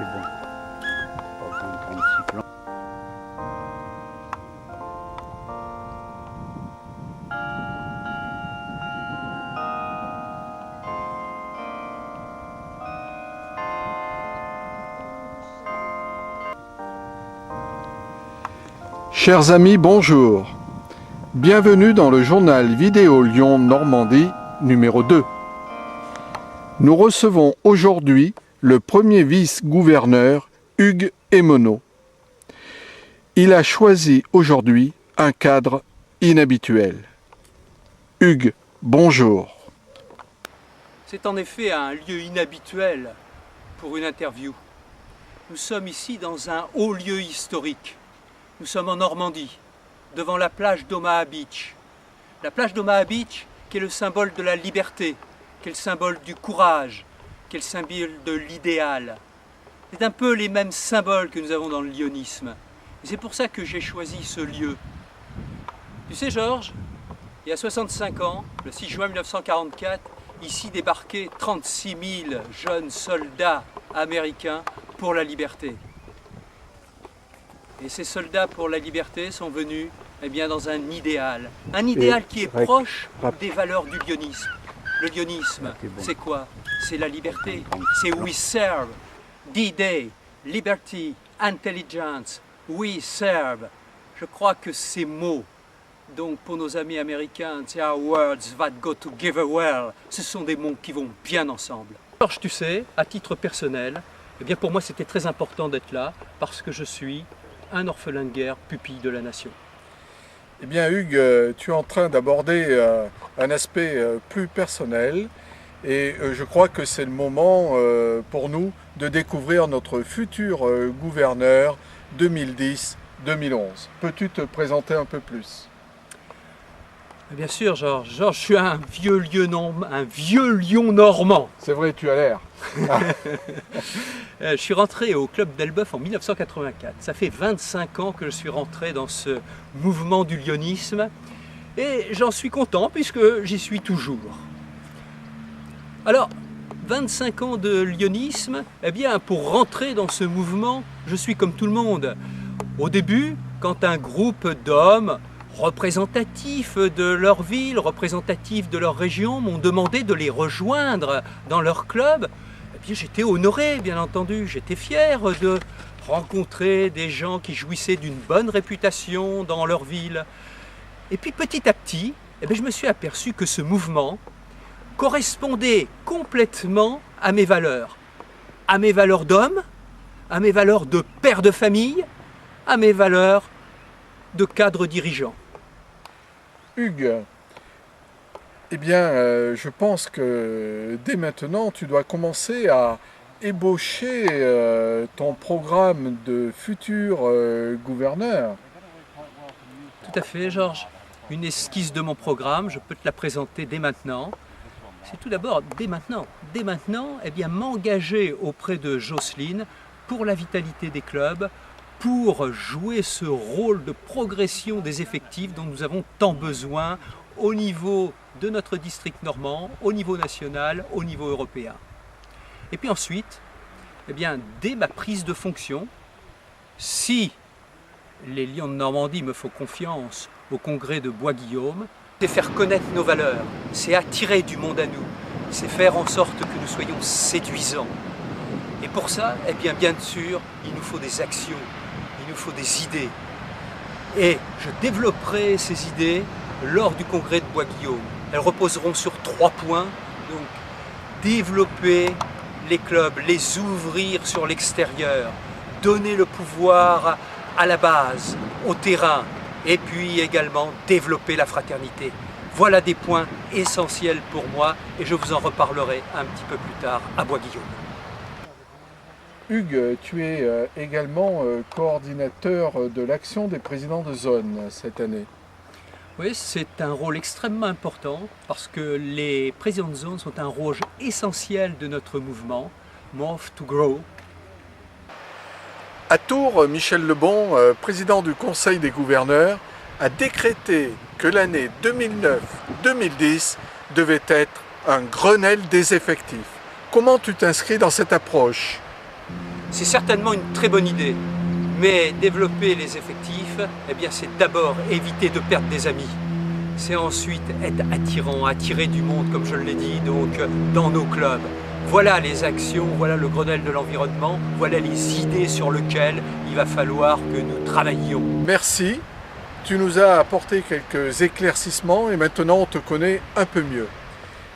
c'est bon. Pas besoin de 36 plans. Chers amis, bonjour. Bienvenue dans le journal vidéo Lyon-Normandie numéro 2. Nous recevons aujourd'hui le premier vice-gouverneur Hugues Émonnot. Il a choisi aujourd'hui un cadre inhabituel. Hugues, bonjour. C'est en effet un lieu inhabituel pour une interview. Nous sommes ici dans un haut lieu historique. Nous sommes en Normandie, devant la plage d'Omaha Beach. La plage d'Omaha Beach qui est le symbole de la liberté, qui est le symbole du courage, qui est le symbole de l'idéal. C'est un peu les mêmes symboles que nous avons dans le lyonisme. Et c'est pour ça que j'ai choisi ce lieu. Tu sais Georges, il y a 65 ans, le 6 juin 1944, ici débarquaient 36 000 jeunes soldats américains pour la liberté. Et ces soldats pour la liberté sont venus dans un idéal qui est proche des valeurs du lyonisme. Le lyonisme, c'est quoi? C'est la liberté, c'est we serve, D-Day, liberty, intelligence, we serve. Je crois que ces mots, donc pour nos amis américains, they are words that go together well, ce sont des mots qui vont bien ensemble. Alors tu sais, à titre personnel, pour moi c'était très important d'être là parce que je suis un orphelin de guerre, pupille de la nation. Eh bien Hugues, tu es en train d'aborder un aspect plus personnel et je crois que c'est le moment pour nous de découvrir notre futur gouverneur 2010-2011. Peux-tu te présenter un peu plus? Bien sûr, Georges. Georges, je suis un vieux lion normand. C'est vrai, tu as l'air. Je suis rentré au club d'Elbeuf en 1984. Ça fait 25 ans que je suis rentré dans ce mouvement du lyonisme et j'en suis content puisque j'y suis toujours. Alors, 25 ans de lyonisme, pour rentrer dans ce mouvement, je suis comme tout le monde. Au début, quand un groupe d'hommes représentatifs de leur ville, représentatifs de leur région, m'ont demandé de les rejoindre dans leur club, j'étais honoré, bien entendu, j'étais fier de rencontrer des gens qui jouissaient d'une bonne réputation dans leur ville. Et puis petit à petit, je me suis aperçu que ce mouvement correspondait complètement à mes valeurs d'homme, à mes valeurs de père de famille, à mes valeurs de cadre dirigeant. Hugues, je pense que dès maintenant, tu dois commencer à ébaucher ton programme de futur gouverneur. Tout à fait, Georges. Une esquisse de mon programme, je peux te la présenter dès maintenant. C'est tout d'abord, dès maintenant, m'engager auprès de Jocelyne pour la vitalité des clubs, pour jouer ce rôle de progression des effectifs dont nous avons tant besoin au niveau de notre district normand, au niveau national, au niveau européen. Et puis ensuite, dès ma prise de fonction, si les Lions de Normandie me font confiance au congrès de Bois-Guillaume, c'est faire connaître nos valeurs, c'est attirer du monde à nous, c'est faire en sorte que nous soyons séduisants. Et pour ça, bien sûr, il nous faut des actions. Il nous faut des idées. Et je développerai ces idées lors du congrès de Bois-Guillaume. Elles reposeront sur 3 points. Donc, développer les clubs, les ouvrir sur l'extérieur, donner le pouvoir à la base, au terrain, et puis également développer la fraternité. Voilà des points essentiels pour moi et je vous en reparlerai un petit peu plus tard à Bois-Guillaume. Hugues, tu es également coordinateur de l'action des présidents de zone cette année. Oui, c'est un rôle extrêmement important parce que les présidents de zone sont un rôle essentiel de notre mouvement, Move to Grow. À Tours, Michel Lebon, président du Conseil des gouverneurs, a décrété que l'année 2009-2010 devait être un Grenelle des effectifs. Comment tu t'inscris dans cette approche ? c'est certainement une très bonne idée. Mais développer les effectifs, eh bien c'est d'abord éviter de perdre des amis. C'est ensuite être attirant, attirer du monde, comme je l'ai dit, donc dans nos clubs. Voilà les actions, voilà le Grenelle de l'environnement, voilà les idées sur lesquelles il va falloir que nous travaillions. Merci, tu nous as apporté quelques éclaircissements et maintenant on te connaît un peu mieux.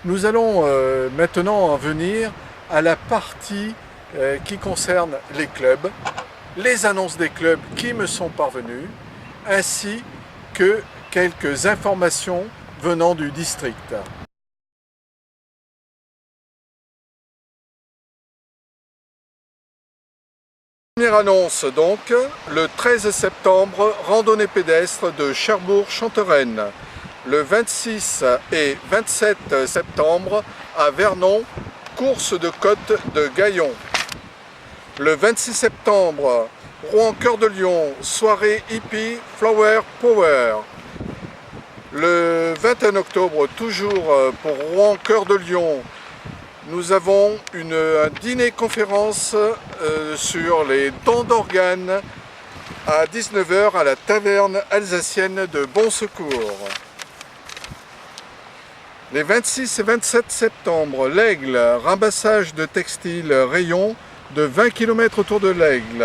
Nous allons maintenant en venir à la partie qui concerne les clubs, les annonces des clubs qui me sont parvenues, ainsi que quelques informations venant du district. Première annonce donc, le 13 septembre, randonnée pédestre de Cherbourg-Chantereine. Le 26 et 27 septembre, à Vernon, course de côte de Gaillon. Le 26 septembre, Rouen-Cœur de Lion, soirée hippie Flower Power. Le 21 octobre, toujours pour Rouen-Cœur de Lion, nous avons un dîner-conférence sur les dons d'organes à 19 h à la taverne alsacienne de Bon Secours. Les 26 et 27 septembre, l'Aigle, ramassage de textiles rayon de 20 km autour de l'Aigle,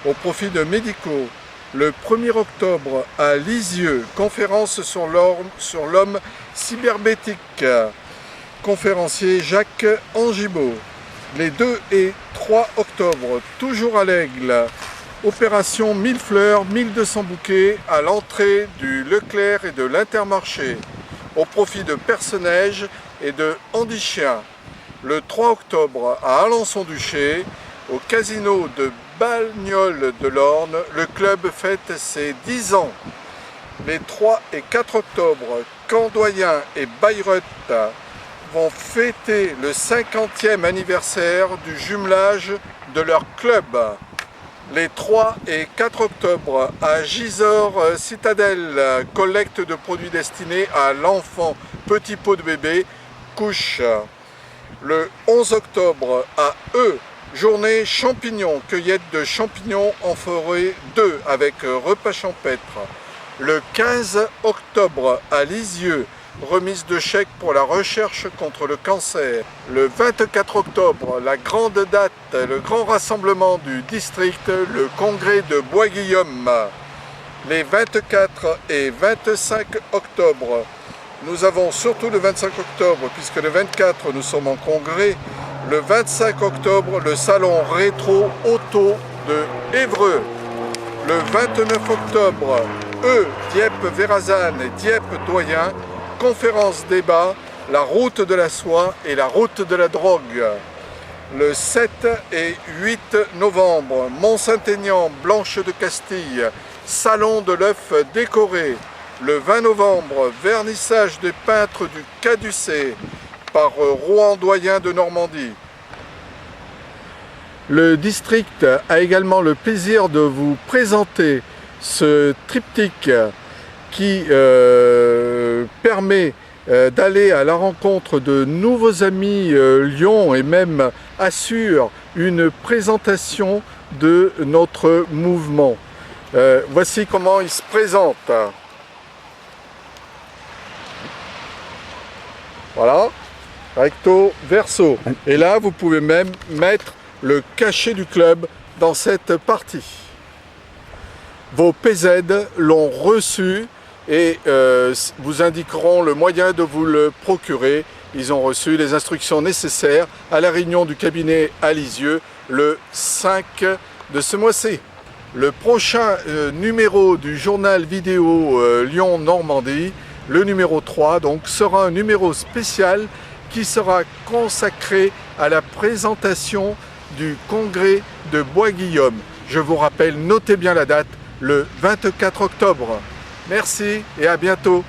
au profit de Médicaux. Le 1er octobre, à Lisieux, conférence sur l'homme cyberbétique. Conférencier Jacques Angibaud. Les 2 et 3 octobre, toujours à l'Aigle, opération 1000 fleurs, 1200 bouquets à l'entrée du Leclerc et de l'Intermarché, au profit de Perce-Neige et de Andy-Chien. Le 3 octobre, à Alençon-Duché, au casino de Bagnoles de l'Orne, le club fête ses 10 ans. Les 3 et 4 octobre, Candoyen et Bayreuth vont fêter le 50e anniversaire du jumelage de leur club. Les 3 et 4 octobre, à Gisors Citadelle, collecte de produits destinés à l'enfant, petit pot de bébé, couche. Le 11 octobre, à journée champignons, cueillette de champignons en forêt 2 avec repas champêtre. Le 15 octobre, à Lisieux, remise de chèques pour la recherche contre le cancer. Le 24 octobre, la grande date, le grand rassemblement du district, le congrès de Bois-Guillaume. Les 24 et 25 octobre, nous avons surtout le 25 octobre, puisque le 24 nous sommes en congrès. Le 25 octobre, le salon rétro auto de Évreux. Le 29 octobre, Dieppe-Vérazane et Dieppe-Doyen, conférence débat, la route de la soie et la route de la drogue. Le 7 et 8 novembre, Mont-Saint-Aignan, Blanche de Castille, salon de l'œuf décoré. Le 20 novembre, vernissage des peintres du Caducée par Rouen-Doyen de Normandie. Le district a également le plaisir de vous présenter ce triptyque qui permet d'aller à la rencontre de nouveaux amis Lyon et même assure une présentation de notre mouvement. Voici comment il se présente. Voilà, recto verso. Et là, vous pouvez même mettre le cachet du club dans cette partie. Vos PZ l'ont reçu et vous indiqueront le moyen de vous le procurer. Ils ont reçu les instructions nécessaires à la réunion du cabinet à Lisieux le 5 de ce mois-ci. Le prochain numéro du journal vidéo Lyon-Normandie, le numéro 3, donc, sera un numéro spécial qui sera consacré à la présentation du congrès de Bois-Guillaume. Je vous rappelle, notez bien la date, le 24 octobre. Merci et à bientôt.